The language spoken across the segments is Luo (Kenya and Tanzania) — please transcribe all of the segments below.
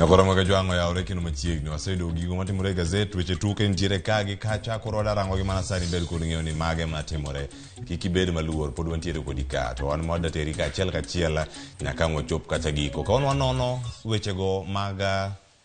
Agora maga jwango ya ore kino machiegni waseyudo gigo matimore gazet weche tuke ntiere kagi kacha koro darango gi mana sani bed kod ng'eyo ni mage matimore kik ibed maluor pod wantiere kodi ka to wan moda teri ka achiel kachiel nyaka wachop kata giko ka wanono wechego mag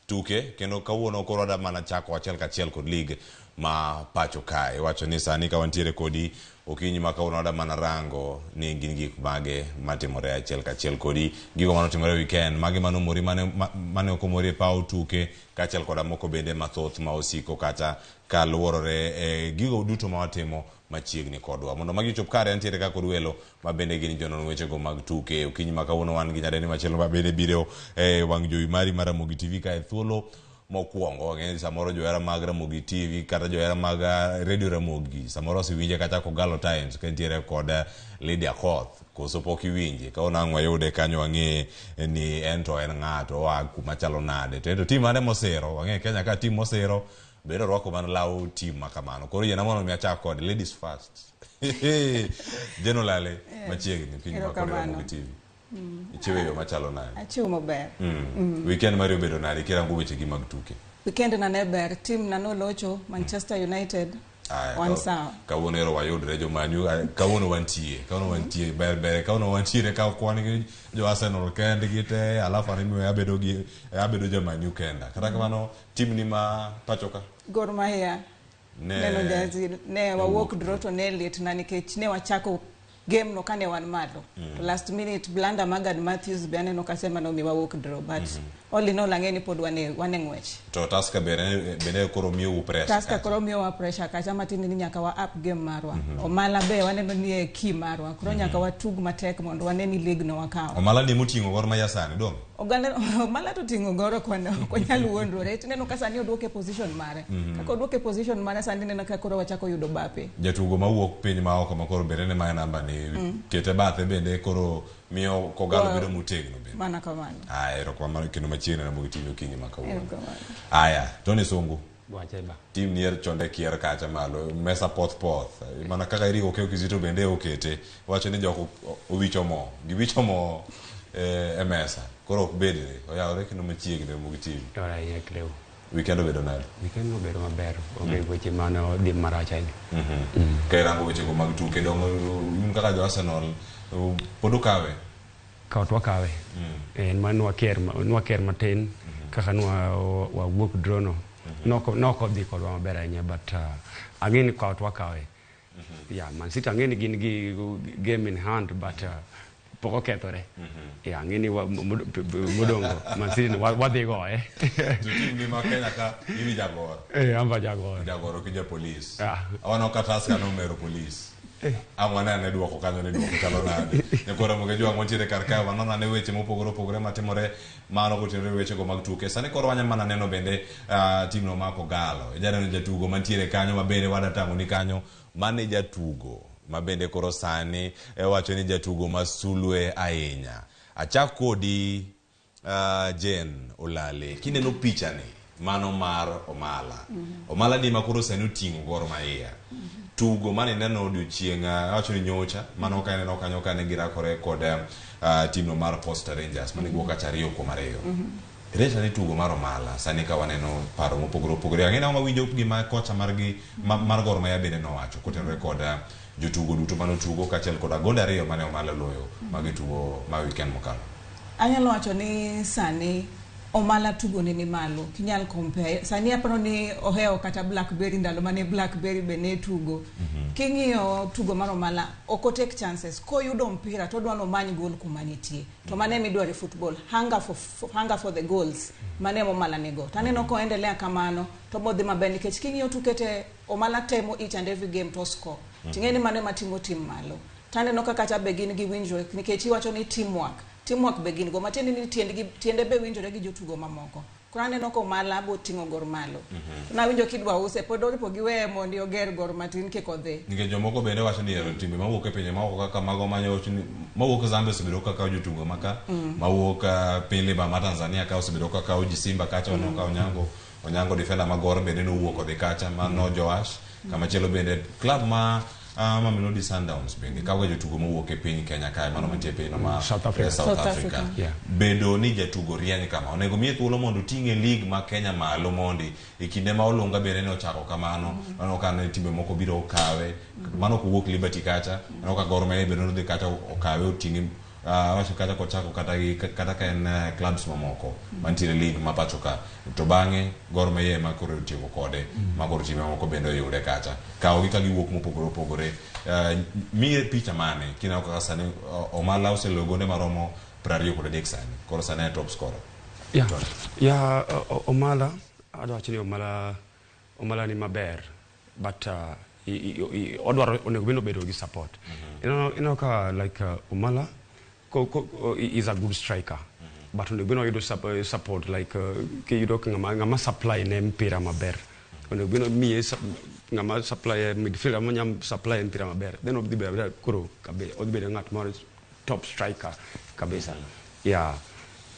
tuke kendo kawuono koro da mana chako achiel kachiel kod lig ma pacho kae wacho ni sani ka wantiere kodi okinyi ma kawuono da mana rango ni gin gik mage matimore achiel kachiel kodi gigo manotimore weekend mage manomori mane okomori pau tuke kachiel koda moko bende mathoth ma osiko kata kaluorore gigo duto ma watimo machiegni kodwa mondo magi chop kare antiere ka kod welo ma bende gin jonon wechego mag tuke okinyi ma kawuono wan gi nyadeni machielo ma bende biro wang' jowi mari mar Ramogi TV ka e thuolo mokwongo ng'eni samoro johera mag Ramogi TV kata johera mag Radio Ramogi samoro siwinje kata kogalo Times ka ntiere kod Lydia Koth koso pok iwinje ka onang'wa yude kanyo wang'e ni en to en ng'ato oa kumachalo nade to tim mane mosero wang'e Kenya ka tim mosero bedo rwako man law tim makamano koro yena mono miachak kod ladies first jenolale machiegni kinyi ma kod Ramogi TV ichiweyo machalo nayo achiwo maber weekend mari obedo nade kirango weche gi mag tuke weekend na neber tim na nolocho Manchester United one sawa kawuono ero wayudre jo Manu kawuono wantie ber kawuono wantiere ka kwan gi jo Arsenal kende gite alafu anime abedo jo Manu kenda kata kamano tim ni ma pachoka Gor Mahia neno jazi ne wawuok draw to ne lit na nikech ne wachako game no kane wan malo to last minute blunder Magad Matthews bene no kasema no mi wawuok draw but all in all angeni pod wane ng'wech to Taska bene koro miyo pressure Taska koro miyo wa pressure kacha matini ni nyaka wa up game marwa Omala be waneno ni e key marwa koro nyaka watug matek mondo waneni league no wakawo Omala ni mutingo Gor Mahia sani dong Omala to tingo Goro konyalo wuondore tineno ka sani oduoke position mare kako oduoke position mare sani neno ka koro wachako yudo bape jatugo mawuok piny ma oko ma koro bende ne ma namba ni kete bathe bende koro miyo kogalo bedo mutegno bende mana kamano ero kwa mano kino machiegni na Ramogi TV okinyi makawuono aya Tony Sungu wacheba tim nier chonde Kier kacha malo mesa poth mana kaka irigo ke Kizito bende okete wacho ni joko owicho mo giwicho mo mesa koro bedre oyawre kino machiegni na Ramogi TV ora yekleo weekend obedo nade weekend obedo maber weche mano dim maracha ni ka rango weche go mag tuke dongo kaka jo Arsenal podukawe kautwa kawe en manwa ker matin kaka nwa wuok drono noko dhi kodwa maber ahinya but ang'eni kautwa kawe Man City ang'eni gin gi game in hand but poko kethore ang'eni modongo Man City wadhi go tim ni ma Kenya ka iwi jagoro amba jagoro kija police awano ka Taska no mero police amwana ne duoko kanyo ne duoko chalo nade ne kora moge jo angontiere karka wanona ne weche mopogore matimore mano gotere weche go mag tuke sani koro wanya mana neno bende tim no mako galo ejana jatugo mantiere kanyo mabende wadatango ni kanyo mane jatugo mabende koro sani wacho ni jatugo masulwe ahinya achak kodi Jen Olale kineno picha ni mano mar Omala ni makoro sani otingo Gor Mahia tugo mane neno odiochienga wacho ni nyocha mano ka neno kanyo kane girakore kod timno mar Posta Rangers mane guoka chariyo kuom ariyo Recha ni tugo mar Omala sani ka waneno paro mopogore ang'ena mawinjo gima kocha margi mar Gor Mahia bende nowacho kotenore kod jotugo duto mano tugo kachiel kod gonde ariyo mane Omala loyo magitugo ma weekend mokalo anyalo wacho ni sani Omala tugo ni malo kinyal compare sani aparo ni oheo kata Blackberry ndalo mane Blackberry bene tugo king'iyo tugo mar Omala oko take chances ko yudo mpira to dwano many goal kumanitie to mane midware football hunger for the goals mane Omala nego taneno ko endelea kamano to bodhi maber nikech king'iyo tukete Omala temo each and every game to score tingeni mane matimo tim malo taneno kaka cha begin gi winjo nikech iwacho ni teamwork begin go mateni ni tiende be winjore gi jotugo mamoko kurane noko Omala bo tingo Gor malo na winjo kidwa use podori po giwe mondi oger Gor matin ke kodhe nige jomoko bende wacho ni timbe mawuok e pinje mawuok kaka mago manyo mawuok Zambia osebedo kaka jotugo maka mawuok pile ba Tanzania ka osebedo kaka Uji Simba kacha ono ka Onyango defender ma Gor bende no wuok odhi kacha ma no Joash kama chelo bende club ma Mamelodi Sundowns bende kawe jotugo mowuok e piny Kenya kae mano mantie piny ma South Africa. Yeah. Bedo ni jatugo rieny kama onego miye thuolo mondo tinge league ma Kenya malo mondi e kinde ma olunga bende ne ochako kamano mano kan timbe moko biro okawe mano kuwuok Liberty kacha mano ka Gor Mahia bende dhi kacha okawe otingi wacho kata kochako kata ka en clubs mamoko mantiere league ma pacho ka to bange Gor Mahia ma koro tiego kode ma koro time moko bende yude kacha ka ogi ka giwuok mopogore miye picha mane kina ka sani Omala oselogonde maromo 23 sani koro sani top scorer Omala adwacho ni Omala ni maber but odwaro onego bedo gi support ka like Omala is a good striker but onego bedo yudo support like kiyudo ngama supply ne mpira maber onego bedo miye ngama supply midfielder manyam supply mpira maber then obdi bedo koro odhi bedo ngat moro top striker kabisa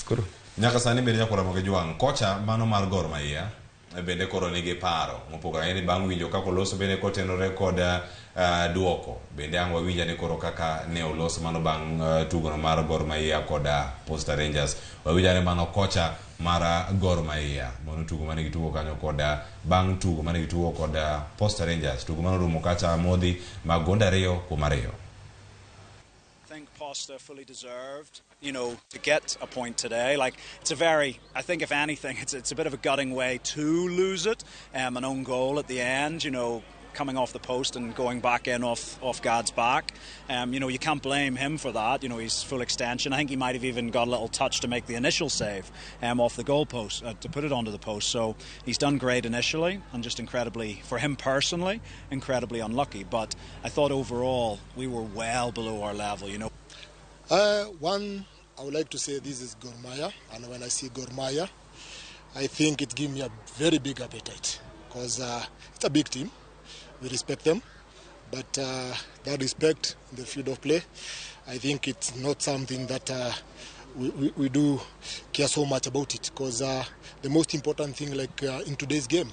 koro nyaka sani bende nyakora moge juang kocha mano mar Gor Mahia bende koro nigi paro mopogore ni bang' winjo kako loso bende kotenore kod duoko bende angwa winja ni koro kaka ne oloso mano bang' tugono mar Gor Mahia kod Posta Rangers wawinja ni mano kocha mar Gor Mahia mano tugo mane gitugo kanyo kod bang' tugo mane gitugo kod Posta Rangers tugo mano rumo kacha modhi magonda riyo kumariyo. Posta fully deserved, to get a point today. Like, it's I think if anything, it's a bit of a gutting way to lose it. An own goal at the end, coming off the post and going back in off Gad's back. You can't blame him for that. He's full extension. I think he might have even got a little touch to make the initial save off the goal post, to put it onto the post. So he's done great initially and just incredibly, for him personally, incredibly unlucky. But I thought overall we were well below our level, One, I would like to say this is Gor Mahia, and when I see Gor Mahia, I think it gives me a very big appetite because it's a big team. We respect them, but that respect in the field of play, I think it's not something that we do care so much about it because the most important thing, like in today's game.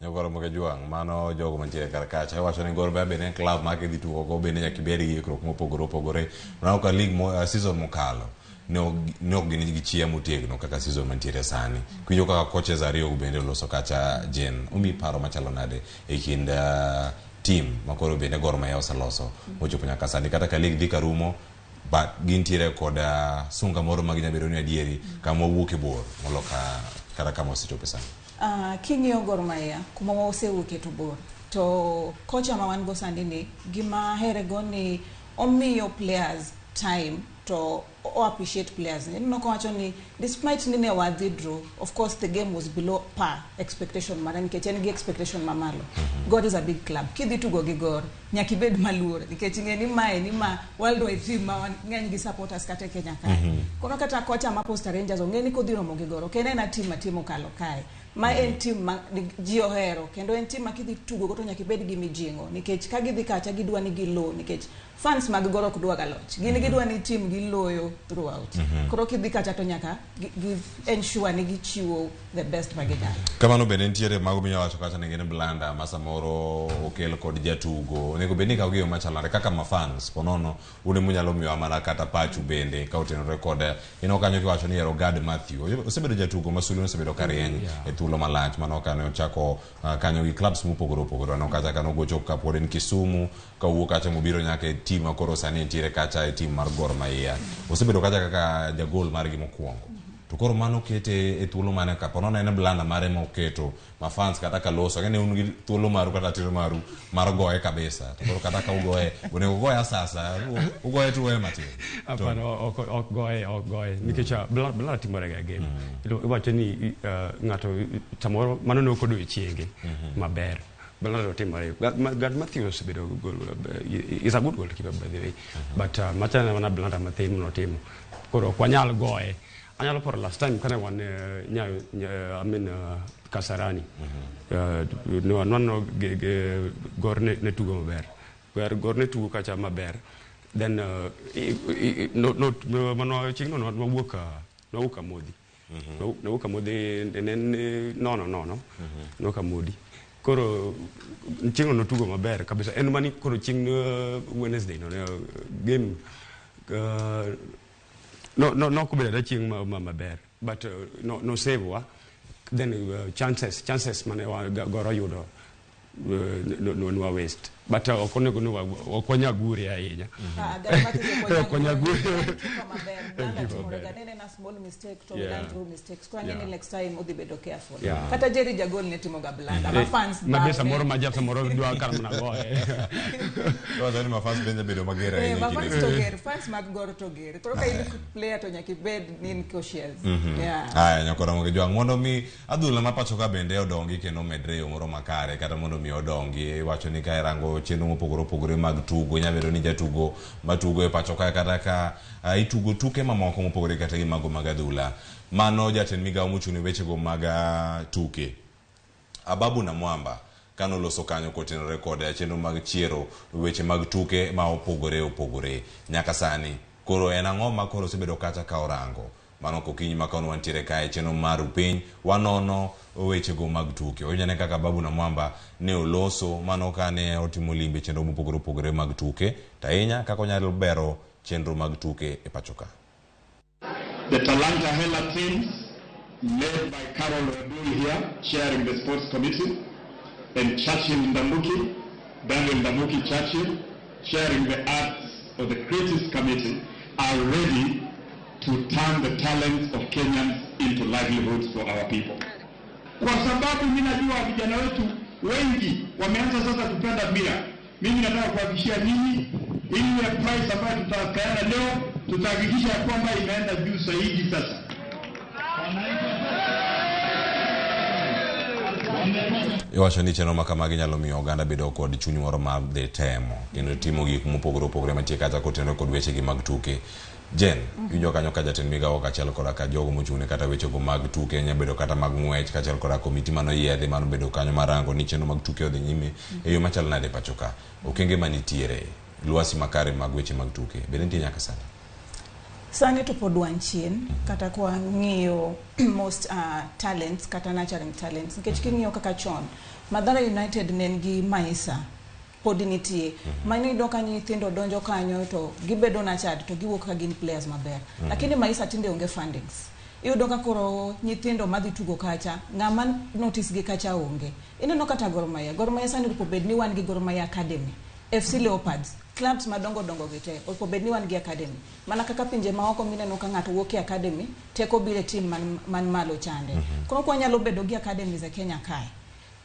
Nyakora moge juang mano jogo mantiere kar kacha wacho ni Gor Mahia bende club ma ke ditugo go bende nyaka bedi gi krok mopogore na ka league season mokalo no gini gi chia motegno kaka season mantiere sani kwinjo kaka coaches ariyo bende loso kacha jen umi paro machalo nade e kind team makoro bende Gor Mahia oseloso mochopo nyaka sani kata ka league dhi karumo but gintiere kod sunga moro maginya bedo ni adieri kama wuok e bor moloka kata kama osechopo sani. King'iyo Gor Mahia kuma osewuoke to bor to kocha ma wan go sani ni gima herego ni omiyo players time to appreciate players no wacho ni despite ni ne wadhi draw, of course the game was below par expectation mara nikech en gi expectation mamalo. God is a big club kidhi tugo gi Gor nyaki bed maluor nikech ng'eni ma worldwide team ma ng'eny gi supporters kata Kenya kae kono kata kocha ma Posta Rangers ng'eni kodhi romo gi Gor okene na team matimo kalo kae ma en team ma ji ohero kendo en team ma kidhi tugo go to nyaki bed gi mijingo nikech ka gidhi kacha gidwa ni gilo nikech fans mag Gor ok dwa galoch gini gidwa ni team gi loyo throughout koro kidhi kacha to nyaka ensure ni gichiwo the best maginyalo kamano bende ntiere mago minya wacho kata ni gin blanda masa moro okel kod jatugo nego bende ka giyo machalare kaka ma fans ponono une munyalo miyo mana kata pachu bende ka utenore kod kanyo kiwacho ni Gad Matthew osebedo jatugo masulu osebedo karieny e thuolo malach mano kane ochako kanyo gi clubs mopogore no kacha kano gocho kapod en Kisumu ka wuok kacha mobiro nyaka e team makoro sani ntiere kacha e team mar Gor Mahia osebedo kacha kaka jagol mar gi mokwongo to koro mano kete e thuolo mane ka ponono en blanda mare ma oketo ma fans kata ka loso ngene un gi thuolo maru kata tiro maru mar goye kabisa to koro kata ka ugoye unego goya sasa ugoye tu wewe mati apano ok goye nikech blanda timore ga game iwacho ni ngato tamoro mano no kodo chienge maber blanda timore Gad Matthew osebedo goal is a good goalkeeper by the way but machana na blanda matemo no timo koro kwanyal goye anyalo por last time kana wan Kasarani no Gor ne tugo maber Gor ne tugo kacha maber then no mano chingno no wuoka modhi no kamode nen no no kamodi koro chingo no tugo maber kabisa en mani koro ching Wednesday no game no kubeda da ching maber but no save wa then chances mane wa goro yudo no waste but okonego no okonya gure ahinya okonya gure na small mistake to learn through mistakes kwa nini next time udi bedo careful kata Jerry Jagol netimo gablanda ma fans ma besa moro ma jafsa moro dwa kar na go to dani ma fans benja bedo magera ni ma fans to ger fans mag gor to ger to ka in player to nyaki bed nin cautious aya nyakora mo jwang mondo mi adhula ma pacho ka bende odongi kendo medre yo moro makare kata mondo mi odongi wacho ni ka rango chenro mopogore mag tugo nyabedo ni jatugo matugo e pacho ka kata ka itugo tuke mamoko mopogore kata gi mago mag adhula mano jatend migawo mochung' weche go mag tuke Ababu na Mwamba kano loso kanyo kotenore kod chenro mag chiero weche mag tuke ma opogore nyaka sani koro en ang'o ma koro sebedo kacha ka orango mano kokinyi makono wantiere kae chenro mar piny wanono weche go mag tuke onyane kaka Ababu na Mwamba ne oloso mano kane otimo limbe chenro mopogore mag tuke tainya kaka onyalo bero chenro mag tuke e pachoka. The Talanta Hela teams led by Carol Odul here chairing the sports committee and Churchill Ndamuki, Daniel Ndamuki Churchill chairing the arts or the creatives committee are ready to turn the talents of Kenyans into livelihoods for our people. Kwa sababu mimi najua vijana wetu wengi wameanza sasa kupenda mpira. Mimi nataka kuhakikishia ninyi ile price ambayo tutapeana leo tutahakikisha kwamba imeenda juu zaidi sasa. Iwacho ni chenro makamagi nyalo miyo oganda bedo kod chuny moro mar dhi temo kendo timo gik mopogore mantie kata kotenore kod weche gi mag tuke. Jen, winjo kanyo ka jatend migawo kachiel koda ka jogo mochung'ne kata weche go mag tuke nyabedo kata mag ng'wech kachiel koda komiti mano yiedhi mano bedo kanyo marango ni chenro mag tuke odhi nyime e yo machal nade pachoka. Okenge manitiere lwasi makare mag weche mag tuke bende nitie nyaka sani. Sani to pod wan chien kata kwa ng'iyo most talents kata nurturing talents nikech king'iyo kaka chon Madara United nengi maisa pod nitie mani doka nyithindo donjo kanyo to gibedo na chad to giwuok ka gin players maber lakini maisa tinde onge fundings iyudo ka koro nyithindo madhi tugo kacha ng'ama notice gi kacha onge ineno kata Gor Mahia sani ripo bed ni wan gi Gor Mahia Academy FC Leopards clubs madongo gite ripo bed ni wan gi academy mana kaka pinje maoko mineno ka ng'ato wuok e academy teko bile team man malo chande koro kwa nyalo bedo gi academy za Kenya kae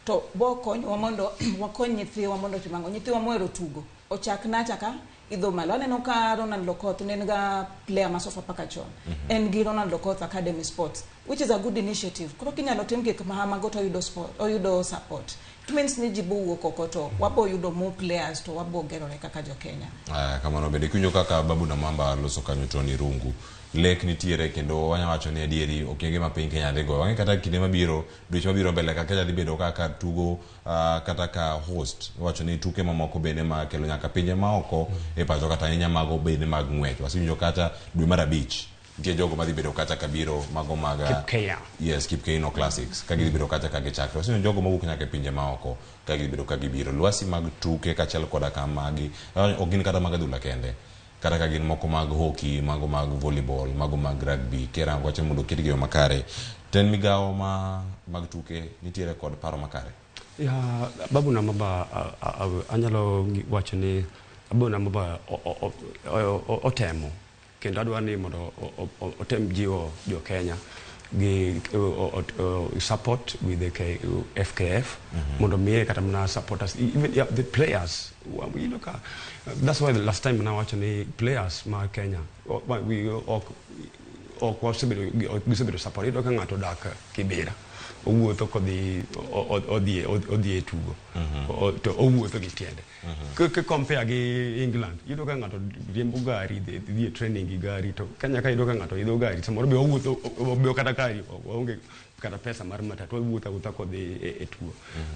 to bokony wamondo wakony nyithiwa mondo timango nyithiwa moero tugo ochak nacha ka idho malo aneno ka Ronald Lokoth nenga player masofa paka chon en gi Ronald Lokoth Academy Sports which is a good initiative koro kinyalo tim gik mahamago to yudo support it means ni jibu kokoto wabo yudo more players to wabo gerore kaka jo Kenya kama no bede kunyo kaka Ababu na Mwamba loso kanyo toni rungu lek nitiere kendo wanya wacho ni adieri okenge ma piny Kenya dhigo wange kata kinde mabiro dweche mabiro mbele ka Kenya dhi bedo kaka tugo kata ka host wacho ni tuke mamoko bende ma kelo nyaka pinje maoko e pacho kata ahinya mago bende mag ng'wech wasinjo kata dwe mar abich nitie jogo madhi bedo kata kabiro mago mag Kip no Classics ka gidhi bedo kata ka gichakre wasinjo jogo mawuok nyaka pinje maoko ka gidhi bedo ka gibiro lwasi mag tuke kachiel koda ka magi ogin kata mag adhula kende kata ka gin moko mag hockey mago mag volleyball mago mag rugby kera wacho mondo kitgi yo makare ten migawo mag tuke nitiere kod paro makare Ababu na Mwamba anyalo wacho ni Ababu na Mwamba otemo kendo adwa ni mondo otem jiwo jo Kenya gi support with the FKF mondo miye kata mna supporters even the players we look at that's why the last time na watch any players ma Kenya we possibly support it ka ngato dak kibera owuotho kodhi odhi tugo to owuotho gi tiende ke compare gi England yudo ka ngato riembo gari dhi training gi gari to Kenya ka yudo ka ngato idho gari samoro be owuotho be kata gari onge kata pesa mar matatu owuotho kodhi e tugo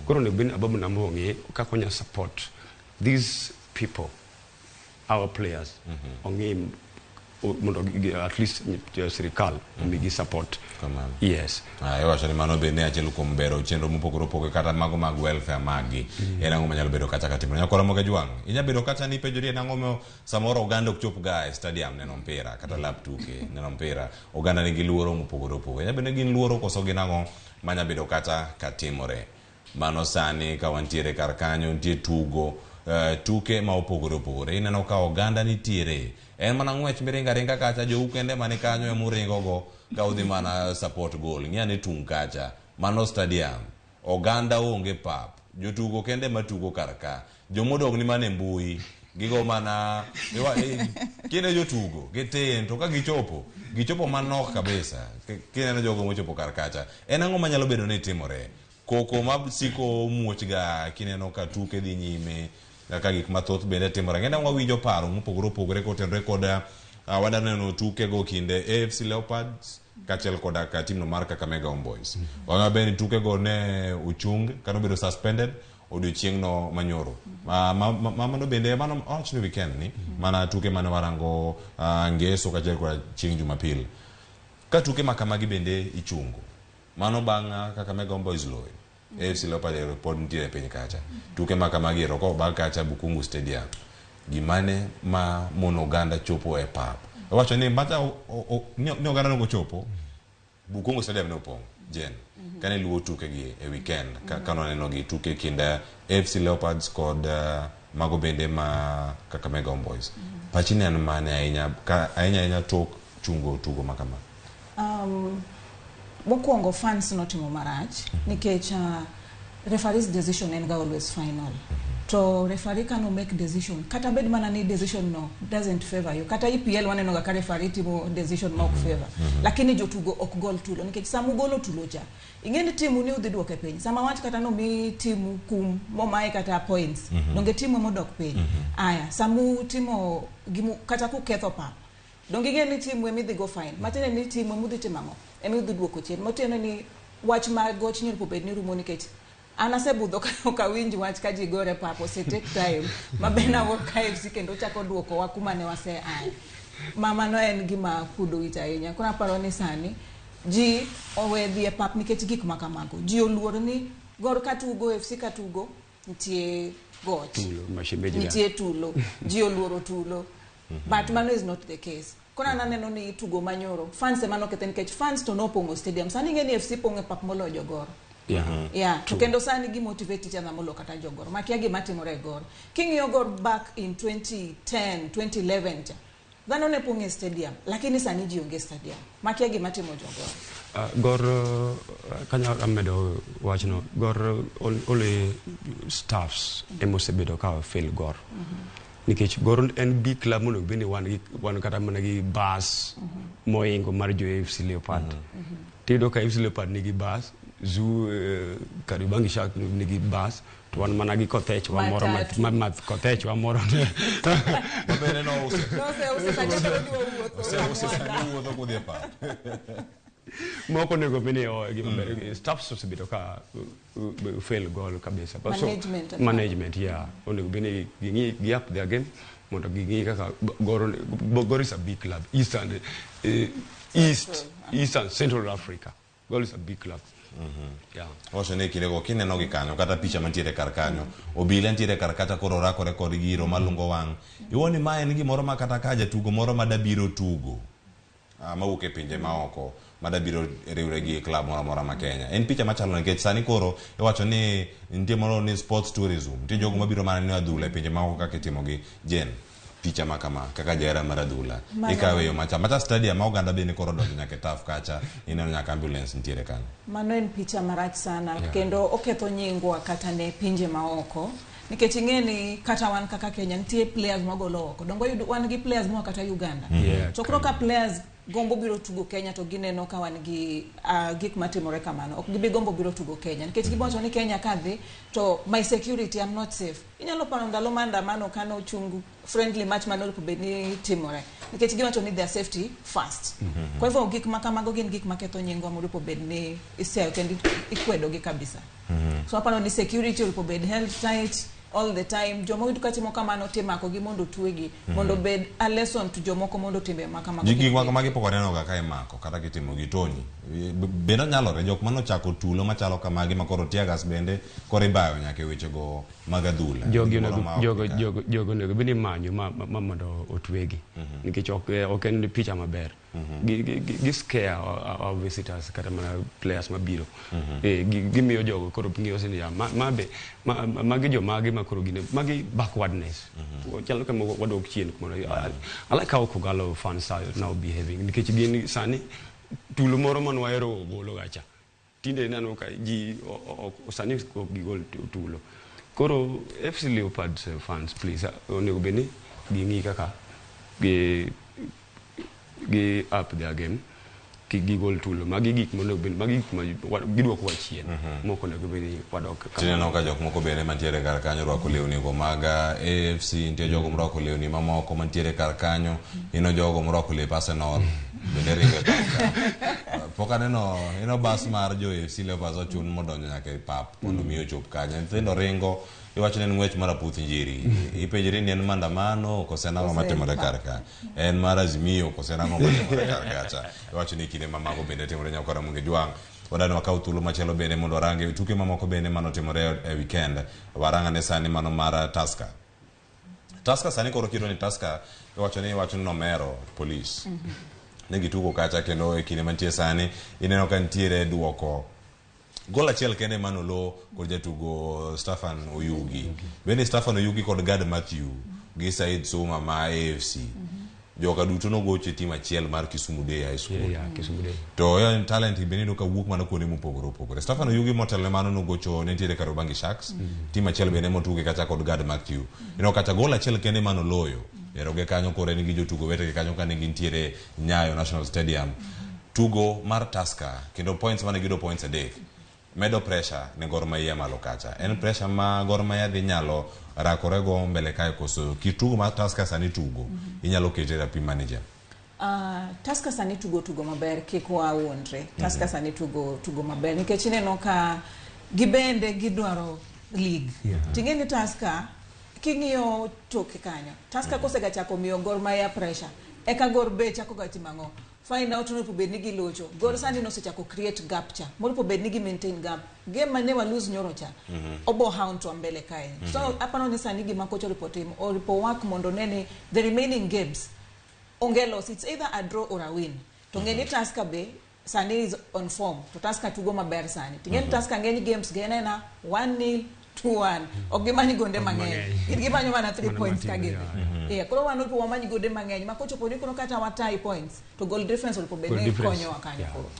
koro ne bin Ababu na Mwamba ngi ka konya support these people our players ongi mondo at least sirikal migi support. Yes. Wacho ni mano bende achiel kuom bero chenro mopogore opogore kata mago mag welfare magi en ang'o manyalo bedo kacha katimo nyakora moga jwang inya bedo kacha ni penjori en ang'o mo samoro oganda ok chop ga e stadium neno mpira kata lap tuke neno mpira oganda nigi luoro mopogore opogore inya bedo gin luoro koso gin ang'o manya bedo kacha katimore mano sani ka wantiere kar kanyo nitie tugo tuke ma opogore opogore ineno ka oganda nitiere en mana ng'wech miringa kacha jou kende mane kanyo e muringo go ka udhi mana support goal ng'ia ni tung kacha mano stadium oganda onge pap jotugo kende matugo kar ka jomodog ni mane mbui gigo mana kine jotugo giten to ka gichopo manok kabisa kineno jogo mochopo kar kacha en ang'o manyalo bedo ni timore koko mabsiko muoch ga kineno ka tuke dhi nyime ka gik mathoth bende timore ngenda wawinjo paro mopogore opogore kotenre koda wadaneno tuke go kinde AFC Leopards kachel koda ka timno mar Kakamega Homeboys wanga beni tuke go ne uchung kano bedo suspended odiochieng'no manyoro mano bende mano ochni weekend ni mana tuke mane warango ngeso kachel koda chieng' Jumapil ka tuke makamagi bende ichungo mano bang' Kakamega Homeboys loyo AFC Leopards report ntiere piny kacha tuke makamagi roko bang' kacha Bukungu Stadium gimane ma monoganda chopo e pap wacho ni mata ni oganda no chopo Bukungu Stadium ne opong jen kane luwo tuke gi e weekend kano neno gi tuke kinda AFC Leopards kod mago bende ma Kakamega Homeboys pachine an mane ainya tok chungo tugo makama mokwongo fans notimo marach nikech referee's decision en ga always final to referee can make decision kata bed mana ni decision no doesn't favor you kata EPL waneno ga referee timo decision ma ok favor lakini jotugo ok gol tulo nikech samu golo tulo cha ingeni timu ni udhi duoke piny sama wach kata no mi timu kum momae kata points donge timu modok piny aya samu timo gimu kata ku ketho pa donge ngeni timu emidhi go fine matene ni timu emudhi timamo emidhi duoko chien motene ni wach ma goch nyir pobed ni rumo nikech anasebudho ka winji wach ka ji gore papo se take time mabena wo KFC kendo chako duoko wa kuma ne wase ai mama no en gima kudo wita ahinya kuna paro ni sani ji owedhi e pap nikech gik makamago ji oluor ni gor katugo FC katugo nitie goch nitie tulo ji oluoro tulo but mano is not the case kuna naneno ni tugo manyoro fans emano kethen nikech fans to no pongo stadium sani ngeni FC pongo pap molo jogoro to kendo sani gi motivate chana molo kata jogoro makia gi matimore gor king'iyo gor back in 2010 2011 dhano ne ponge stadium lakini sani ji onge stadium makia gi matimo jogoro gor kanya amedo wachno gor only staffs emosebedo ka fail gor nikech gor en big club mono bende wan kata mana gi bus moingo mar jo AFC Leopard tido ka AFC Leopard nigi bus zu Karibangi Shark nigi bus to wan mana gi kothech wa moro ma kothech wa moro mabene no use moko nego bene o staff so sibito ka fail goal kabisa management onego bene gi up their game mondo gi kaka gor is a big club east and central Africa gor is a big club Oso ne kile go kineno gi kanyo kata picha mantiere kar kanyo obile ntiere kar kata koro rakore kod giro malungo wang iwoni ma en gimoro ma kata kaja tugo moro madabiro tugo mawuok e pinje maoko madabiro riwre gi club moro ma Kenya en picha machalo nikech sani koro iwacho ni nitie moro ni sports tourism nitie jogo mabiro mana ni adhula e pinje maoko kaka itimo gi jen picha makama kaka jera maradula ikawe yo macha stadium ma oganda bende koro donjo nyaka taf kacha ineno nyaka ambulance ntiere kan mano en picha marach sana kendo oketho nyingwa kata ne pinje maoko nikech ingeni kata wan kaka Kenya nitie players magolo oko dongo wan gi players mo kata Uganda to kro ka players gombo biro tugo Kenya to gineno ka wan gi gik matimore kamano ok gibi gombo biro tugo Kenya nikech gibocho ni Kenya kadhi to my security I'm not safe inyalo paro ndalo manda mano kano chungu friendly match manolo pobeni timore nikech giwacho ni their safety first kwa hivyo gik makamago gin gik maketho nyingwa mondo pobeni iseyo kendi ikwedo gi kabisa so aparo ni security will pobed held tight all the time jomo itu kachimo kamano temako gi mondo tuegi mondo bed a lesson to jomoko mondo timbe makamako jigi wa kamagi poko neno ga kai mako kata kitimo gi toni bendo nyalore jok mano chako tulo machalo kamagi makoro tiagas bende kore bayo nyake weche go magadula jogo nego bini manyo mondo otwegi nikech ok en picha maber gi scare our visitors kata mana players mabiro gimiyo jogo koro ng'iyo sini ya magi jo magi makoro gine magi backwardness chalo kama wadok chien kuma I like how Kogalo fans are now behaving nikech gin sani tulo moro man waero golo gacha tinde nano ka ji sani ko gigol tulo koro FC Leopards fans please onego beni gingi kaka gi up their game gi gol tulo magi gik mondo ben magi gidwoko wachien moko nego beni wadok tine no ka jok moko bene mantiere kar kanyo rwako lewni go maga AFC nitie jogo mrwako lewni mamoko mantiere kar kanyo ino jogo mrwako lep Arsenal bende ringo poka neno bas mar jo AFC Leopards ochun modonjo nyaka pap mondo miyo chop kanyo nyithindo ringo iwacho ni ngwech mar aputh njiri ipejri ni en mandamano kose nango matimore karka en mar azimio kose nango matimore karka iwacho ni kinde mamako bende timore nyakora munge jwang wadani wakau thuolo machielo bende mondo warange tuke mamoko bende mano timore e weekend waranga ne sani mano mar Tusker sani koro kiro ni Tusker iwacho ni nomero police negi tuko kacha kendo e kinde mantie sani ineno ka ntiere duoko gol achiel kende manolo kod jatugo Stefan Oyugi bende Stefan Oyugi kod Gad Matthew gi Said Suma ma AFC joka duto no goche tim achiel mar Kisumu Day High School Kisumu Day to yo talent bende no ka wuok mana kuonde mopogore Stefan Oyugi motelo mano no gocho ne tiere Karobangi Sharks tim achiel bende motuge kacha kod Gad Matthew kata gol achiel kende manoloyo eroge kanyo kore ni gi jotugo wete kanyo ka nigi ntiere Nyayo National Stadium tugo mar Tusker kendo points mane gido points adek medo pressure ne Gor Mahia malo kacha en pressure ma Gor Mahia dhi nyalo rakore go mbele kae koso kitugo ma Tusker sani tugo inyalo kete rapi manager Tusker sani tugo maber kikwa wonre Tusker sani tugo maber nikech ineno ka gibende gidwaro league tingeni Tusker king'iyo toke kanyo Tusker kosega chako miyo Gor Mahia pressure eka Gor be chako ga timango find out no pobedni gi locho Gor sani no sechako create gap cha moro pobedni gi maintain gap game mane wa lose nyoro cha obo hound to mbele kae so apano ni sani gi makocho report him or report work mondo nene the remaining games ongelos it's either a draw or a win to ngeni Tusker be sani is on form to Tusker tugo maber sani tingen Tusker ngeni games gene na 1-0 2-1 ogimani gonde mang'eny gimanyo mana 3 points ka game koro wano po wamanyi gonde mang'eny makocho poni kono kata watai points to goal difference will probably konyo wakanyo koro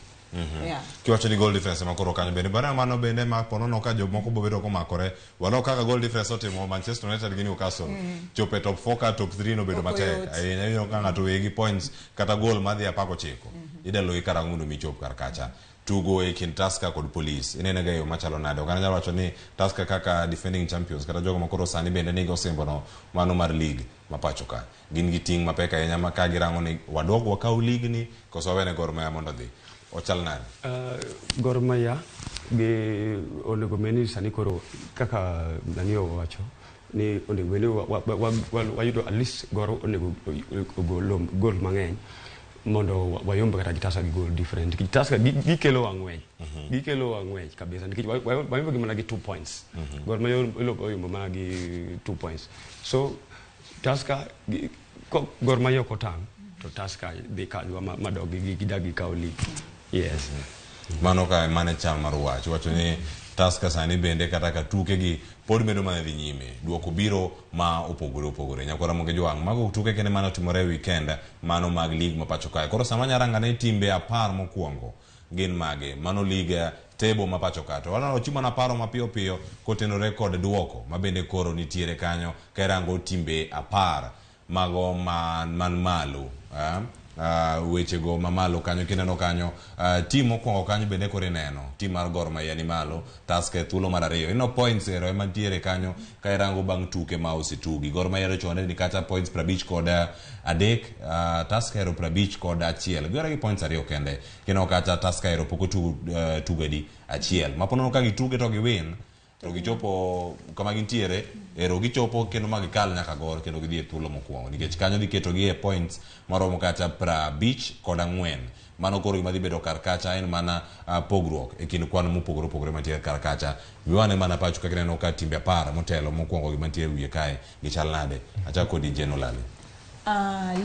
kiwacho ni goal difference makoro kanyo bende bana mano bende mapono no ka jomoko bobedo ko makore walo kaka goal difference otimo Manchester United gi Newcastle chope top 4 ka top 3 no bedo matek ayo ka ngato wegi points kata goal madhi apako chiko idalo ikarangundo michop kar kacha tugo e kin Tusker kod Police inene ga yo machalo nade okana nyalo wacho ni Tusker kaka defending champions kata jogo makoro sani bende ni go sembo no mano mar league mapacho ka gin gi ting mapeka yenya maka girango ni wadogo wakau league ni koso wene Gor Mahia mondo dhi ochal nade Gor Mahia ge onego meni sani koro kaka Daniel wacho ni onego meni wayudo at least Gor onego gol mang'eny mondo wayomba kata Tusker gi goal different Tusker gikelo wang'wech kabisa nikech wayomba gi mana gi 2 points Gor Mahia oyomba mana gi 2 points so Tusker Gor Mahia kotang to Tusker dhi kadwa madogi gidagi kauli yes mano ka mane chal mar wacho ni Tusker sani bende kata ka tuke gi pod medo mana dhi nyime duoko biro ma opogore nyakora monge jwang mago tuke kene mano timore weekend mano mag league mapacho kae koro sama nyaranga ne timbe 10 mokuongo gin mage mano league table mapacho kae to wana ochimo na paro mapiyo kotenore kod duoko mabende koro nitiere kanyo kairango timbe 10 mago man malo weche go mamalo kanyo kineno kanyo team mokwongo kanyo bende kore neno team mar Gor Mahia ni malo Tusker thuolo mar ariyo ino points ero mantiere kanyo ka irango bang tuke ma ositugi Gor Mahia chone ni kata points 50 kod adek Tusker 50 kod achiel gora gi points ariyo kende kino kata Tusker poko tugadi achiel mapono ka gituge to gi win gichopo kama gintiere ero gichopo kendo magikal nyaka Gor kendo gidhi e thuolo mokwongo nikech kanyo giketogi e points maromo kata 50 kod 4 mano koro gima dhi bedo kar kacha en mana pogruok e kind kwan mopogore opogore mantiere kar kacha viwane mana pacho ka gineno ka timbe 10 motelo mokwongo gi mantiere wiye kae gichal nade acha kodi generally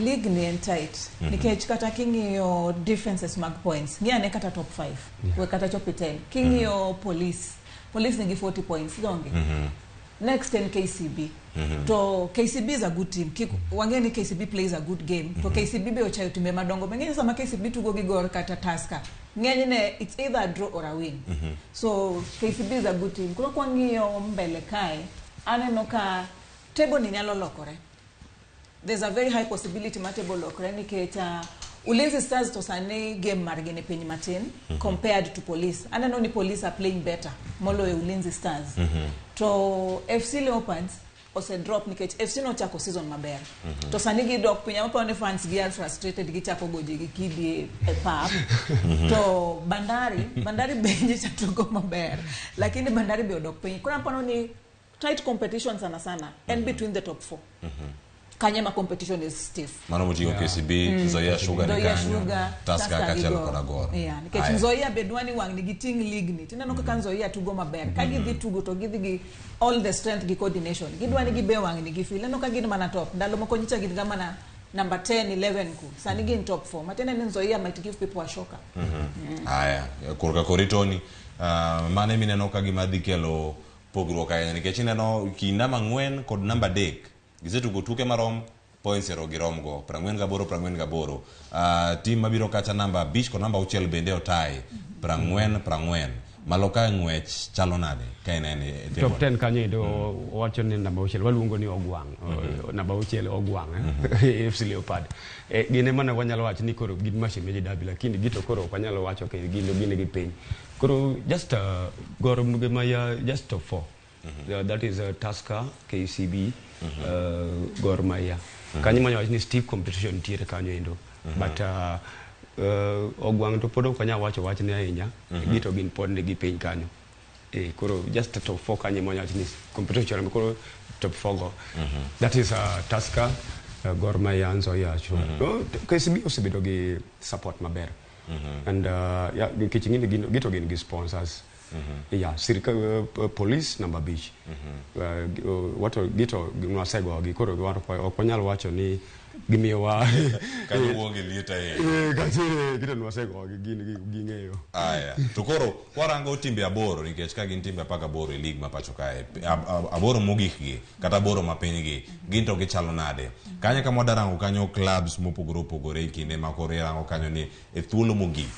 league ni tight nikech kata king'iyo differences mag points ng'ane kata top 5 we kata chopi 10 king'iyo police nigi 40 points donge next 10 KCB to KCB is a good team wangeni KCB plays a good game to KCB be ochayo timbe madongo mengine sama KCB tugo gi Gor kata Tusker ng'enyne it's either a draw or a win so KCB is a good team kuro kwang'iyo mbele kae aneno ka table ni nyalo lokore. There's a very high possibility matable lokore nikech Ulinzi Stars to sane game margine piny matin compared to Police. Anano ni Police are playing better moloyo Ulinzi Stars. To FC Leopards ose drop nikech FC no chako season maber. To sani gi dok piny amapa one fans gi are frustrated gi chako goje gi kidi e pap. To Bandari benje chatugo maber. Lakini Bandari be odok piny. Kuna pano ni tight competition sana and between the top 4. Kanyama competition is stiff. Mano mutigo KCB, Zoya Sugar ni kanyo, Tusker kachelo kona Gor. Yeah, nikech Zoya bedwani wang ni giting league ni. Tina nuka kan Zoya tugo maber. Ka gidhi tugo to gidhi all the strength gi coordination. Gidwani gibe wang ni gifile. Nuka gini mana top. Ndalo moko nyicha gidga mana number 10, 11 ku. Sani gini top 4. Matena ni Zoya might give people a shocker. Aya, kurka koritoni. Mane mine noka gimadhi kelo pogruok kaya. Nikech ineno ki namba 4 kod namba 3. Gizetu tuke marom points ero girom go 40 team mabiro kacha namba 5 ko namba 6 bende otai 40 maloka ngwech chalo nade kainene top 10 kanye do wacho ni namba 6 waluongo ni Ogwang namba 6 Ogwang FC Leopard gine mana wanyalo wacho ni koro gid machine meji dabi lakini gito koro wanyalo wacho ke gine gi piny koro just Gor Mahia just top 4 that is Tusker KCB Gor Mahia. Kanyo manyo ni steep competition tiere kanyo endo. But Ogwang to podo kanya wacho ni ahinya. Gito gin pod ne gi piny kanyo. Koro just top 4 kanyo manyo ni competition koro top 4 go. That is Tusker, Gor Mahia and Zoya. KCB osebedo gi support maber. And kitching gito gin gi sponsors. Yeah, Sirika Police number beach. What gito gwasego gi koro gwato okonyal wacho ni gimiwa kanyo wonge lieta gito nwasego gi ng'eyo. Aya, to koro warango timbe aboro nikech ka gin timbe 18 e league ma pacho kae. Aboro mogik gi kata aboro mapiny gi gin to gichalo nade. Kanyo ka modarango kanyo clubs mopogore opogore kinde ma koro rango kanyo ni e thuolo mogik.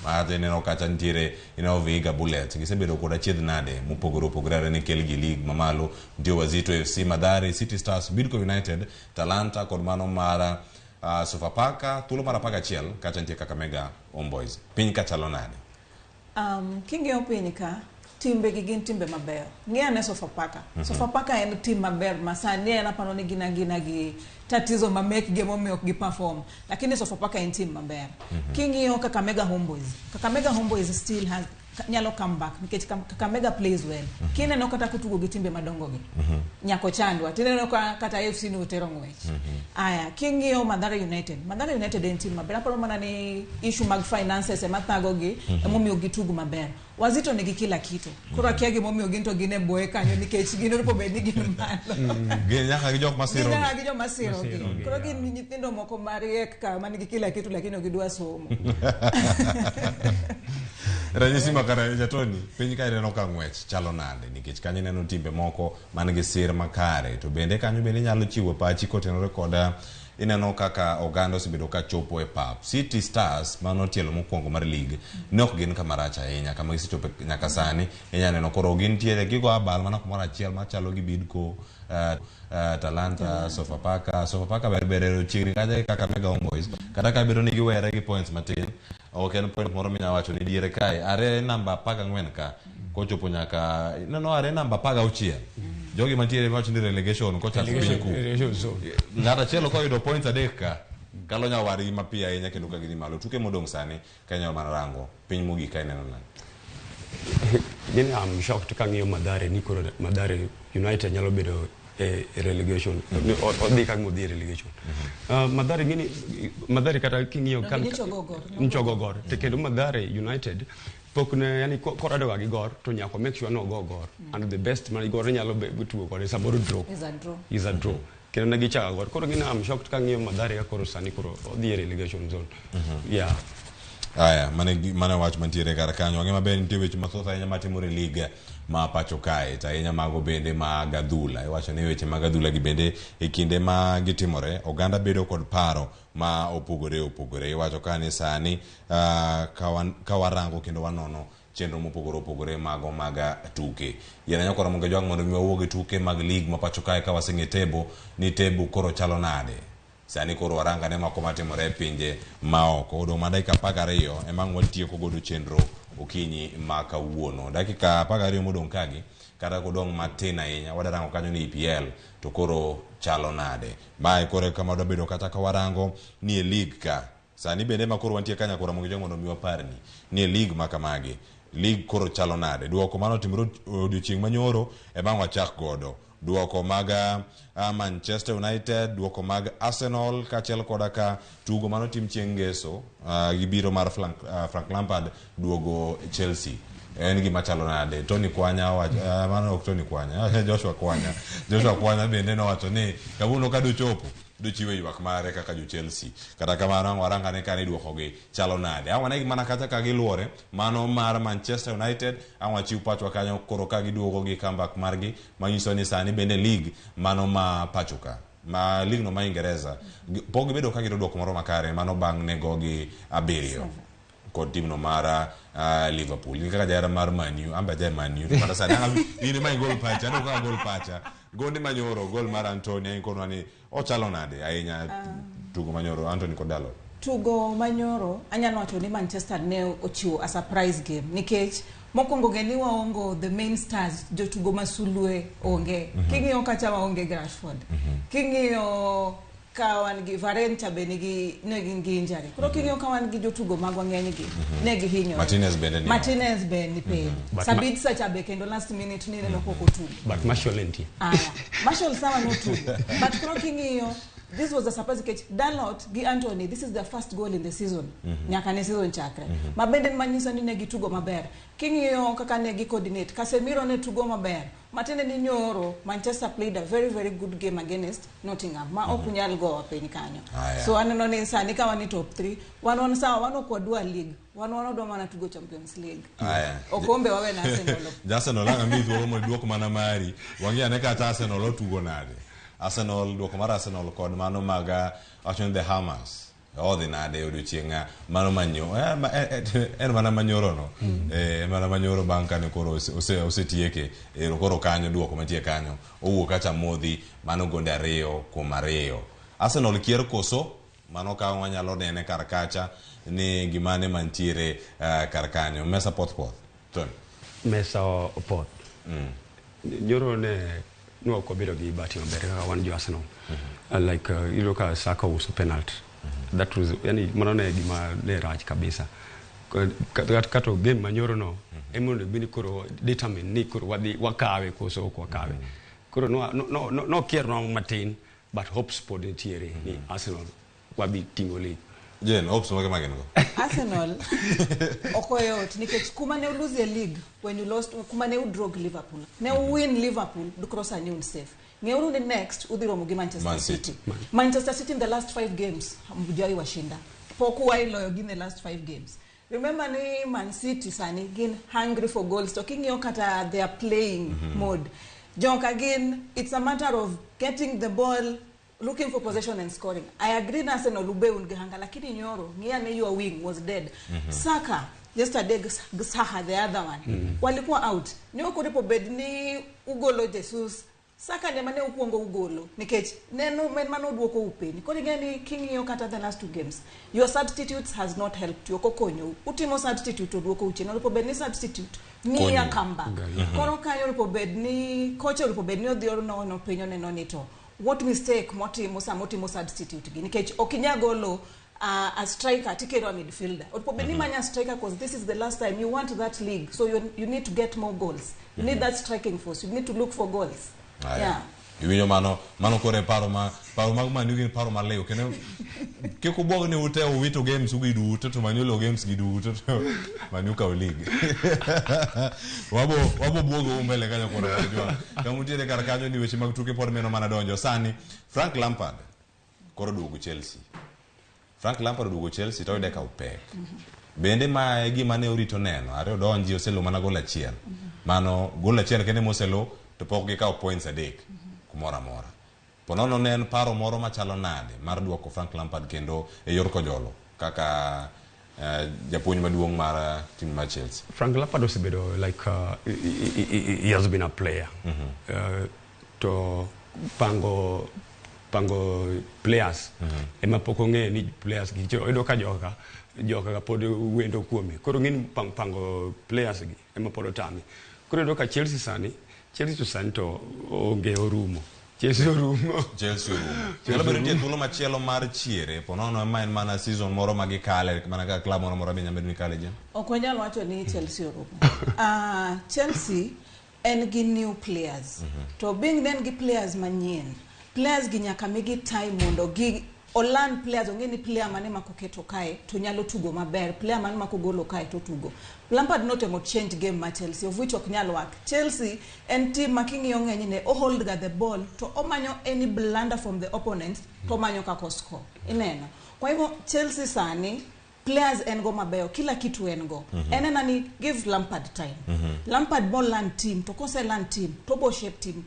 Mate neno kacha ntiere ino Viga Bullets gisebedo koda chiedh nade mopogore opogore ne kelgi league mamalo ndio Wazito FC Madari City Stars Bidco United Talanta kod mano mara Sofapaka thuolo mara paga chiel kacha ntie Kakamega Homeboys piny kachalo nade king'eyo piny ka timbe gi gin timbe maber ng'ane Sofapaka Sofapaka en team maber masani en apano ni gina gi tatizo ma make game ok gi perform lakini Sofapaka en team maber king'iyo Kakamega Homeboys still has nyalo come back nikech Kakamega plays well kineno kata kutugo gi timbe madongo gi nyako chandwa tineno kata FC ni utero ngwech aya king'iyo Madara United en team maber aparo mana ni issue mag finances e mathago gi emomiyo gitugo maber Wazito nigi kila kitu koro akiagi momiyo ginto gine boe kanyo nikech gino rupo bedi gin malo nyaka gi jok masiro koro gin nyithindo moko mariek ka manigi kila kitu lakini gidwa somo Ranyisi makare jatoni piny ka neno ka ngwech chalo nade nikech kanyo neno timbe moko man gi sir makare to bende kanyo bende nyalo chiwo pachi kotenore koda ineno kaka oganda osebedo ka chopo e pap City Stars mano tielo mokwongo mar league nok gin kamaracha ahinya kama gisechopo nyaka sani neno koro gin tiere gigo abal mana kumoro achiel machalo gi Bidco Talanta Sofapaka berbere chigri kaja Kakamega Homeboys kata ka bedo ni giwere gi points matin en point moro minya wacho ni diere kae are namba 14 ka kochopo nyaka are namba 16 jogi mantiere wacho ni relegation ko chako piny ku ngata chelo ko yudo points adeka kalo nya wari mapia ahinya kendo ka gini malo tuke modong sani kanya manarango piny mogik kae neno Gini I'm shocked kang'iyo Mathare ni koro Mathare United nyalo bedo relegation or they can move relegation. Mathare gini Mathare kata king'iyo kan Gor to kendo Mathare United pokne yani korado gi Gor to nyako make sure no Gor and the best man Gor nyalo betugo kod samoro draw is a draw kendo ne gichaga Gor koro gini I'm shocked kang'iyo Mathare koro sani koro odhi relegation zone. Yeah. Aya, mane wach mantiere kar kanyo. Ng'e maber nitie weche mathoth ahinya matimore liga ma pacho kae, to ahinya mago bende mag adhula. Iwacho ni weche mag adhula gi bende e kinde ma gitimore, oganda bedo kod paro ma opogore. Iwacho ka ni sani ka warango kendo wanono chenro mopogore mago mag tuke. Yena nyako Ramogi jwang mondo mi wawuog e tuke mag lig ma pacho kae ka waseng'e tebo ni tebo koro chalo nade. Sani koro waranga ne mako matimore pinje maoko. Odong' ma dakika 12 ema watieko godo chenro okinyi ma kawuono. Dakika 12 modong' kagi kata kodong' matin ahinya wadarango kanyo ni EPL to koro chalo nade. Mae kore kama bedo kata ka warango ni e league ka. Sani bende ma koro wantie kanya kora Ramogi mondo mi waparni ni e league ma kamagi. League koro chalo nade. Duoko mano timro odiochieng' manyoro ema wachak godo. Duoko mag Manchester United, duoko mag Arsenal kachiel koda ka tugo mano tim chieng' ngeso gibiro mar Frank Lampard duogo Chelsea. En gima chalo nade. Tony Kwanya mano ok Tony Kwanya, Joshua Kwanya bende nowacho ni kawuono ka dochopo dochiwe ywak mare kaka jo Chelsea. Kata kamano waranga ne kani duoko gi chalo nade. Awane mana kata ka giluore mano mar Manchester United awa chiw pachwa kanyo koro ka giduogo gi comeback margi manyiso ni sani bende league mano ma pachuka ma league no ma Ingereza pok gibedo ka gido duoko moro makare mano bang' nego gi 7 kod tim no mara Liverpool. Ni kaka jara mar Man U amba jara Man U kata sani ini ma gol pacha no ka gol pacha gonde manyoro gol mar Antonio inkono ni ochalo nade ahinya tugo manyoro Anthony Kodalo. Tugo manyoro anyalo wacho ni Manchester ne ochiwo a surprise game nikech mokongo geni waongo the main stars jotugo masulwe onge. King'iyo kacha waonge Rashford. King'iyo kawan gi Varenta benigi negi injury. Koro king'iyo kawan gi jotugo magwa ng'eny gi negi hinyo. Martinez bende pe. Sabitzer chabe kendo last minute ni neno koko tugo. But Marshall enti. Marshall sawa no tugo. But koro king'iyo this was a surprise catch. Dalot gi Anthony, this is their first goal in the season. Nyaka ne season chakre. Mabende manyiso ni negi tugo maber. King'iyo kaka negi coordinate. Casemiro ne tugo maber. Matene ni nyoro Manchester played a very good game against Nottingham. Ma okunyal go piny kanyo. So aneno ni sani ka wani top 3. Wan sawa wano kwa dua league. Wan do mana tugo Champions League. Okombe wawe na Arsenal. Arsenal anga mi duogo mo duoko mana mari. Wangia ne ka Arsenal tugo nade. Arsenal duoko mar Arsenal kod mano maga actually the Hammers. Odhi nade odiochienga mano manyo en mana manyoro no mana manyoro banka ne koro osetieke koro kanyo duoko mantie kanyo owuok acha modhi mano gonde 2-2. Arsenal Kier koso mano ka wanyalo nene kar kacha ni gimane mantiere kar kanyo mesa poth Tony mesa poth nyoro ne no ko bedo gi bati maber kaka wan jo Arsenal like you look at Saka was a penalty. That was yani manone gima ne raj kabisa kato game manyoro no emono bini koro determine ni koro wakawe koso kwa kawe koro no Kier no matin but hopes for the tiere ni Arsenal wabi tingo league Jen hopes mo kama gengo Arsenal okoyot nikech kuma ne lose the league when you lost kuma ne draw Liverpool ne win Liverpool do cross a new safe Ngeuru ni next udhiro mugi Manchester City. Manchester City in the last 5 games mbujai washinda. Poku wa ilo in the last 5 games. Remember ni Man City sani again hungry for goals. Talking yokata they are playing mode. Jonk again it's a matter of getting the ball, looking for possession and scoring. I agree na Arsenal ube ungehanga lakini nyoro ngia ne your wing was dead. Saka yesterday Saha the other one. Walikuwa out. Nyoko depo bed ni ugolo Jesus. Saka ne mane ukuongo ugolo nikech neno mano duoko upeni kodi gani king yo kata the last 2 games your substitutes has not helped you kokonyo utimo substitute duoko ucheno lipo bed ni substitute ni ya kamba koro kanyo lipo bed ni coach lipo bed ni odhioro no penyo neno nito what mistake motimo substitute gi nikech okinya golo a striker tikero a midfielder or probably manya striker because this is the last time you want that league, so you need to get more goals, you need that striking force, you need to look for goals. Yeah. Iwinyo mano kore paro mag Man U gin paro maleo kendo kiko bog ni ute owito games ugi duto to Man U games gi duto to Man U ka league wabo bogo mbele kanyo kore jwa kamutiere kar kanyo ni weche mag tuke pod meno mana donjo sani. Frank Lampard koro duogo Chelsea. Frank Lampard duogo Chelsea to ide ka upek bende ma gima ne orito neno are donji oselo mana gol achiel mano gol achiel kende moselo to pok gi ka points adek kumora mora. Ponono ne en paro moro machalo nade mar duoko Frank Lampard kendo e yor kojolo kaka japuonj maduong' mar team mar Chelsea. Frank Lampard osebedo like he has been a player to pango players ema pok ong'e ni players gi odo ka joka pod wendo kuome koro ngin pango players gi ema pod otami koro do ka Chelsea to sani to onge orumo Chelsea orumo Chelo bero tie thuolo machielo mar chiere ponono ema en mana season moro magikale mana ka club moro nyambedo ni kale je ok wanyal wacho ni Chelsea orumo. Chelsea en gi new players to being then gi players manyien players gi nyaka migi time mondo gi Olan players ongeni player mane makoketo kae to nyalo tugo maber, player mane makogolo kae to tugo. Lampard notemo change game ma Chelsea of which ok nyalo work. Chelsea en team makingi ng'eny ne o hold ga the ball to omanyo any blunder from the opponent to manyo kako score. Ineno. Kwa hivyo Chelsea sani players en go mabeyo kila kitu en go. Enena ni give Lampard time. Lampard ball land team to kose land team to bo shape team.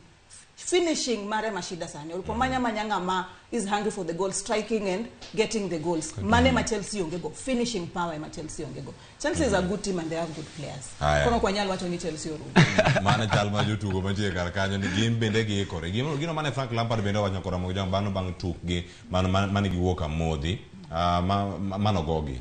Finishing mare mashida sana. Ulipomanya manyanga ma is hungry for the goal, striking and getting the goals. Mane ma Chelsea ongego, finishing power ma Chelsea ongego. Chelsea is a good team and they have good players. Kono kwa nyalo wacho ni Chelsea oru. Mane chalma jotugo mantie kar kanyo ni gim bende gi ekore. Gino mane Frank Lampard bende wanyo kora mo jam bano bang tukgi mane gi wuok amodhi. Mano gogi.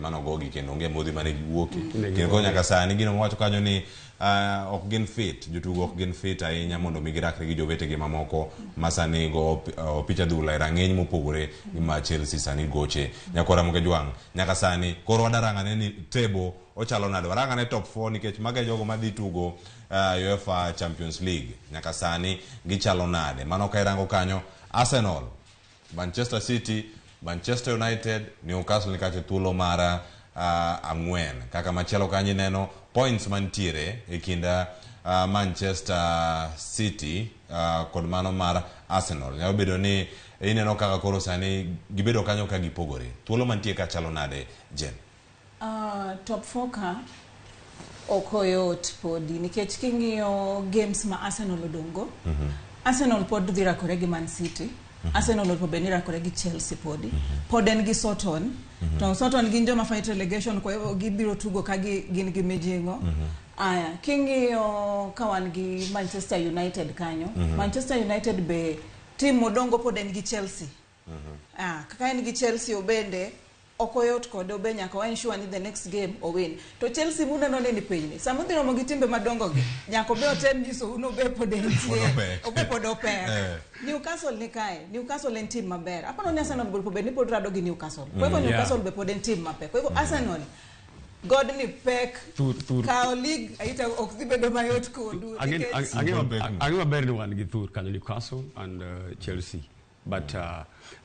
Mano gogi kendo onge modhi mane gi wuoki. Kendo nyaka sani gino wacho kanyo ni ok gin fit jotugo ok gin fit ahinya mondo migirakre gi jowetegi mamoko masani go picha dhula e rang'eny mopogore gi ma Chelsea sani goche nyakora moge jwang nyaka sani koro wadarangane ni table ochalo nade warangane top 4 nikech maga jogo madhi tugo UEFA Champions League nyaka sani gichalo nade mano ka irango kanyo Arsenal, Manchester City, Manchester United, Newcastle nikache thuolo mara ang'wen kaka machielo kanyi neno points mantiere e kinda Manchester City kod mano mar Arsenal. Nyalo bedo ni ineno kaka koro sani gibedo kanyo ka gipogore. Thuolo mantie ka chalo nade Jen? Top 4 ka okoyot podi nikech king'iyo games ma Arsenal odongo. Arsenal pod dhira kore gi Man City. Arsenal will be near koregi Chelsea podi. Poden gi Soton. To Soton ginjo ma fight relegation kwa hivyo gibiro tugo kagi gin gi mejingo. Aya, kingi kawan gi Manchester United kanyo. Manchester United be team modongo poden gi Chelsea. Kaka en gi Chelsea obende okoyot kode obenya ka ensure ni the next game o win. To Chelsea muna no ni penye. Samudhiro mo gitimbe madongo gi. Nyako be otem ni so uno be podentie. Obe podope. Newcastle ni kae. Newcastle en team maber. Hapa no Arsenal bol pobe ni podrado gi Newcastle. Kwa hivyo Newcastle be poden team mape. Kwa hivyo Arsenal God ni pek ka league aita okzibedo mayot kodu. Agima berni wan gi thur kan Newcastle and Chelsea. But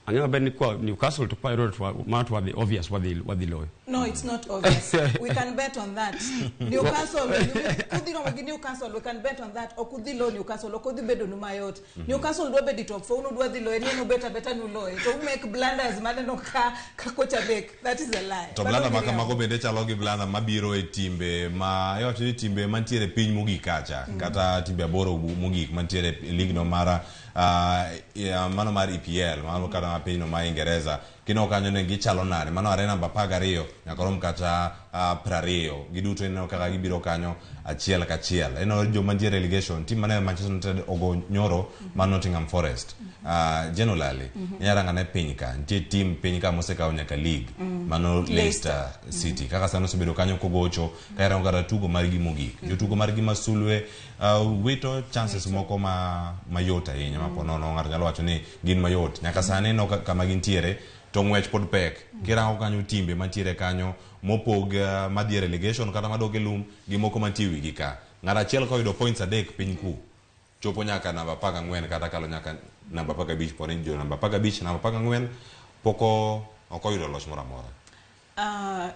I never been Newcastle to play road what the obvious what the low. No, it's not obvious. We can bet on that. Newcastle, Newcastle, we can bet on that. Or could the low Newcastle, or could the bedo numayot. Newcastle do be the top 4, no do the low, and no better no low. Don't make blunders, man, no kakocha bake. That is a lie. To blanda makamako bende chalogi blanda mabiro e timbe ma yo timbe mantiere piny mugi kacha kata timbe aboro mugi mantiere league no mara mano mar EPL mano kada piny no ma Ingereza kino kanyo ne gichalo nare mano arena mbapaga riyo nyakorom kata prario giduto ino kaka gibiro kanyo achiel ka achiel eno jo mantiere relegation team mane Manchester United ogo nyoro man Nottingham Forest generally nyaranga ne piny ka ntie team piny ka mosekawo nyaka league mano Leicester City kaka sano subedo kanyo kogocho kaira ngara tugo margi mogik jotugo margi masulwe wito chances moko mayota yenya maponono ngar nyalo wacho ni gin mayot nyaka sane no kama gintiere to ngwech pod pek kirango kanyo timbe mantiere kanyo mopog madhi relegation kata madoge lum gi moko mantie wigi ka ng'at achiel koyudo points 3 piny ku chopo nyaka namba 14 kata kalo nyaka namba 15 poni jo namba 15 namba 14 poko okoyudo loch moro amora.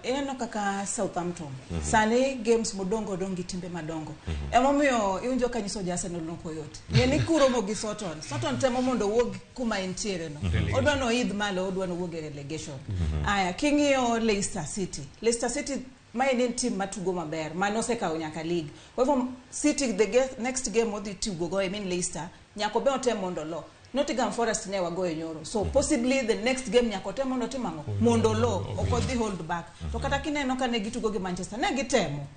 Ineno kaka Southampton sani games modongo dongi timbe madongo emomiyo iwinjo kanyiso Arsenal noko yote ngeni kuro mogi Soton temo mondo wuog kuma entiere no odwano idh malo odwano wuog relegation. Aya king'iyo Leicester City mai ni team matugo maber mano sekao nyaka league. Kwa hivyo City next game odhi tugo go Leicester nyako be otemo mondo lo Nottingham Forest ne wagoyo nyoro. So possibly the next game nyakote mondo timango mondo lo okodhi hold back. To kata kineno ka ne gitugo gi Manchester ne gitemo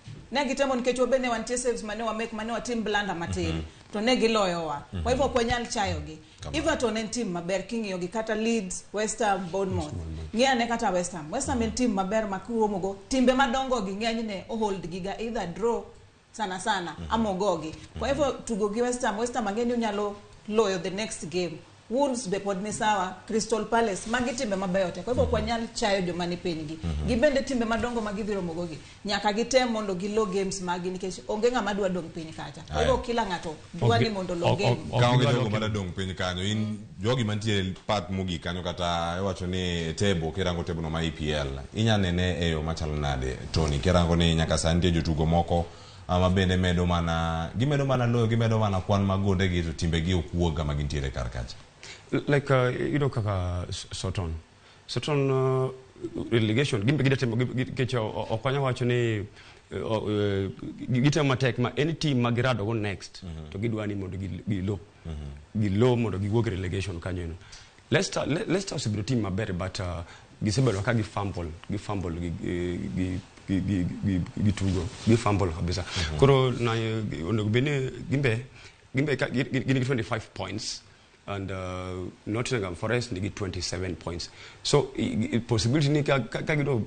nikech obene wantie saves mane wa team blanda matin to ne giloyo wa. Kwa hivyo kwa nyal chayo gi. Everton en team maber king'iyo gi kata Leeds, West Ham, Bournemouth. Ng'ia ne kata West Ham en team maber makuomogo timbe madongo gi ng'eny ne o hold giga either draw sana amogogi. Kwa hivyo tugo gi West Ham angeni unyalo loyo the next game. Wolves be pod ni sawa, Crystal Palace magi timbe mabeyote. Kwa hivyo kwa nyal chayo joma ni pengi. Gibende timbe madongo magidhiro mogogi. Nyaka gitem mondo gilo games magi nikech onge ng'ama dwa dong piny kacha. Kwa hivyo kila ng'ato dwani mondo lo game. Kaonge jogo mada dong piny kanyo in jogi mantie part mugi kanyo kata iwacho ni tebo kirango tebo no ma EPL. Inya nene eyo machalo nade Tony kirango ni nyaka sandi jotugo moko ama bende gimedo mana loyo gimedo mana kwan magonde gi to timbe gi okuoga magintiere kar kacha. Like kaka Soton relegation gimbe gidetemo kecho okwanya wacho ni gitemo tek ma any team magirado go next to gidwani mondo gilo mondo giwuog relegation kanyo no. Leicester osebiro team maber but gisebedo ka gifumble gitugo gifumble kabisa. Koro na onego bene gimbe gini 25 points and Nottingham Forest nigi 27 points. So possibility ni ka gido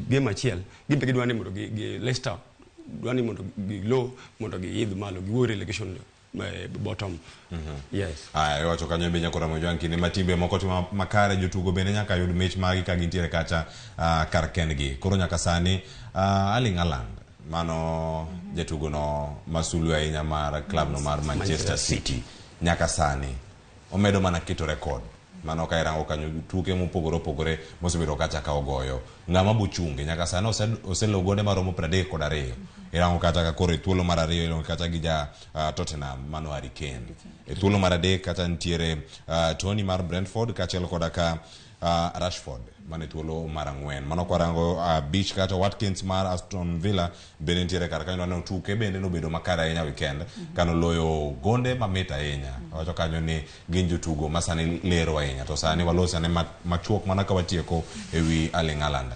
game achiel gimbe gidwani mondo Leicester dwani mondo gilo mondo giidh malo giwuog relegation bottom. Yes. Wacho kanyo be nyakora mojanki ni matimbe moko timo makare jotugo bende nyaka yud mich magi ka gintiere kacha kar kendgi. Koro nyaka sani Erling Haaland mano jatugo no masulu ahinya mar club no mar Manchester City nyaka sani omedo mana keto record mano ka irango kanyo tuke mopogore mosebedo kacha ka ogoyo ng'ama buchunge nyaka sani oselo gode maromo 32 irango kata ka kore thuolo mar 2 irango kata gi ja Tottenham mano Harry Kane thuolo mar 3 kata ntiere Tony mar Brentford kachiel koda ka Rashford mane thuolo mar 4 mano kwarango Beach kata Watkins mar Aston Villa bende ntiere kar kanyo no tuke bende no bedo makara ahinya weekend kano loyo gonde mamita ahinya wacho kanyo ni gin jotugo masani lero ahinya to sani walosa ne machuok mana ka watieko ewi Erling Haaland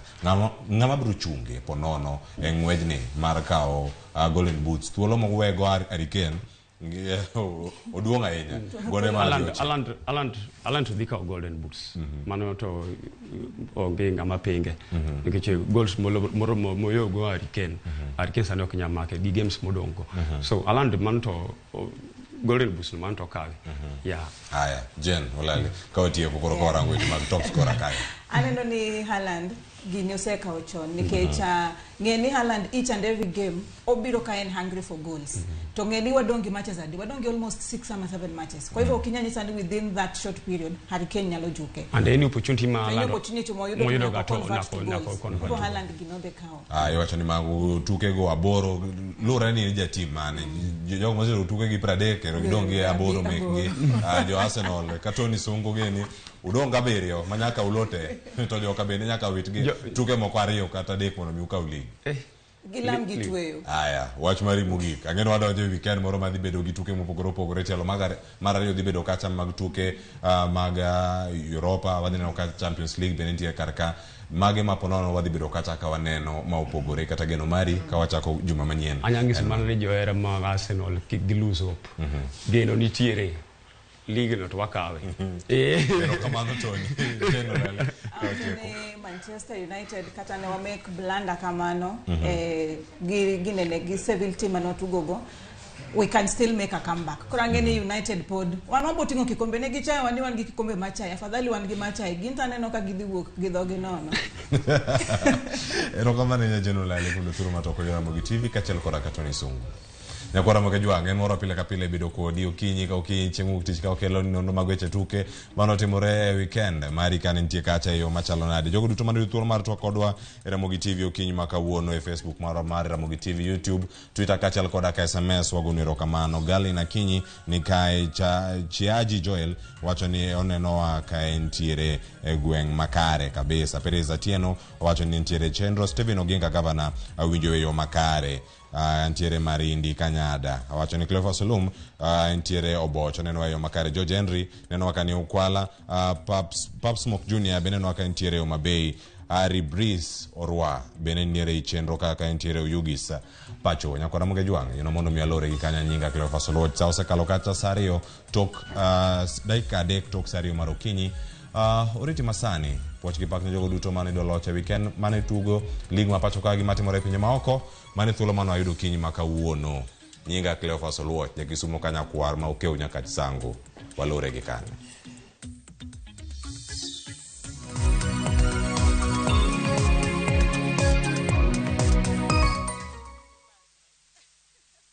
ng'ama biro chunge ponono engwejni mar kao Golden Boots thuolo mogwego Harry Kane oduong ahinya gode mar Alan to dhika Golden Boots mano to onge ng'ama penge nikech goals moro moyogo Harry Kane sani ok nyamake gi games modongo so Alan man to Golden Boots man to kawe haya Jen olale ka otieko koro korango mag top scorer kae aneno ni Haaland gini oseka ochon nikech ng'eni Haaland each and every game obiro ka en hungry for goals to ng'eni wadongi matches wadongi almost 6 or 7 matches kwa hivyo kinyanyisa ni within that short period Harry Kane nyalo juke and any opportunity moyudo gato kwa Haaland ginombe kao iwacho ni magu tuke go aboro lura ni ja team mane jogo mosero tuke gi 30 kero gidongi aboro mekgi jo Arsenal katoni songo geni udonga berio manyaka ulote to joka bende nyaka witgi tuke moko 2 kata 3 mondo mi ukaw lig gilam gitweyo wach mari mogik ang'eno wadonjo weekend moro madhi bedo gi tuke mopogore tielo mar 2 dhi bedo kacha mag tuke mag Europa wadhi neno ka Champions League bende nitie karka mage maponono wadhi bedo kacha ka waneno ma opogore kata geno mari ka wachako juma manyien anyangis manre johera mag Arsenal kik gi lose hope geno nitiere liga no wakawe pero kamano Tony Manchester United kata ne make blanda kamano ginene gi Seville team no tugogo we can still make a comeback. Kurangeni United pod. Wanobo tingo kikombe negi chai wan gi kikombe machai. Afadhali wan gi machai. Ginta neno ka gidhiwuok gidhoge nono. Erokamano ne jeno lale kuno thuro matoko yo Ramogi TV kachel koda katoni sungu. Nyakwa Ramogi jwang en moro pile ka pile bedo kodi okinyi ka okinyi chieng' tich ka okelo nonro mag weche tuke manotimore e weekend mari kan nitie kacha yo machalo nade. Jogo duto manigi thuolo mar twak kodwa e Ramogi TV okinyi ma kawuono e Facebook mar Ramogi TV, YouTube, Twitter kachel koda ka SMS wagoni erokamano. Gali na kinyi ni kae Chiaji Joel wacho ni oneno ka entiere e gweng' makare kabisa. Pereza Tieno wacho ni entiere chenro. Steven Oginga Governor awinjo e yo makare. Entiere Marindi Kanyada awacho ni Cleophas Solum entiere Obocho neno yo makare. George Henry neno wakani Ukwala. Pap Smoke Junior beneno waka entiere o Mabei. Ari Breeze Orwa bene niere ichenro kaka entiere Uyugis Pacho. Nyakwa Ramogi jwang mondo mi alore gi kanya nyinga Cleophas Solum sausa kalokata sario tok daika dek tok sario marokinyi. Oriti masani poch gipak ne jogo duto mane do locha weekend mane tugo lig ma pacho ka gi matimore pinje maoko mane thuolo mano ayudo kinyi makawuono. Nyinga Cleophas Solum jakisumo Kanyakwar ma okeu nyaka sango walore gi kanyo.